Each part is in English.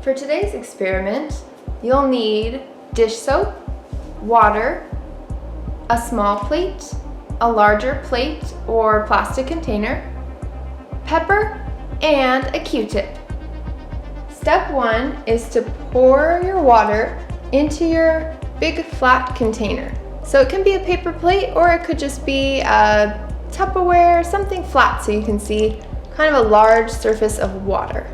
For today's experiment, you'll need dish soap, water, a small plate, a larger plate or plastic container, pepper, and a Q-tip. Step 1 is to pour your water into your big flat container. So it can be a paper plate or it could just be a Tupperware, something flat so you can see kind of a large surface of water.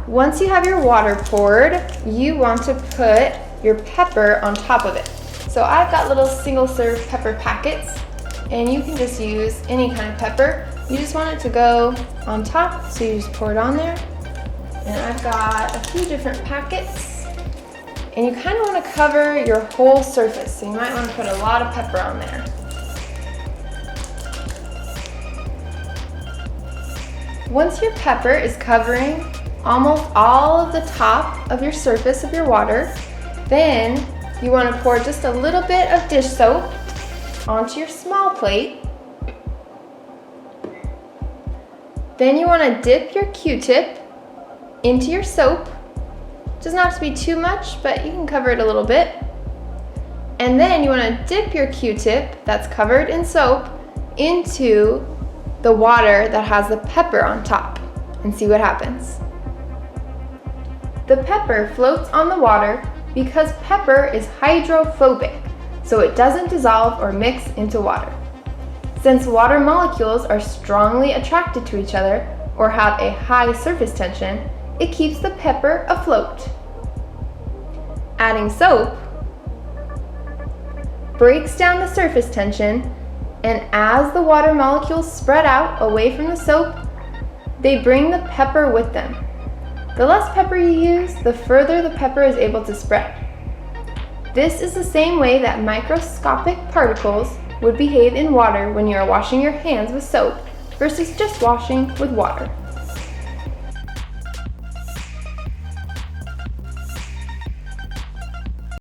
Once you have your water poured, you want to put your pepper on top of it. So I've got little single serve pepper packets, and you can just use any kind of pepper. You just want it to go on top, so you just pour it on there. And I've got a few different packets, and you kind of want to cover your whole surface, so you might want to put a lot of pepper on there. Once your pepper is covering almost all of the top of your surface of your water, then you want to pour just a little bit of dish soap onto your small plate. Then you want to dip your Q-tip into your soap. It doesn't have to be too much, but you can cover it a little bit. And then you want to dip your Q-tip that's covered in soap into the water that has the pepper on top and see what happens. The pepper floats on the water because pepper is hydrophobic, so it doesn't dissolve or mix into water. Since water molecules are strongly attracted to each other or have a high surface tension, it keeps the pepper afloat. Adding soap breaks down the surface tension, and as the water molecules spread out away from the soap, they bring the pepper with them. The less pepper you use, the further the pepper is able to spread. This is the same way that microscopic particles would behave in water when you are washing your hands with soap versus just washing with water.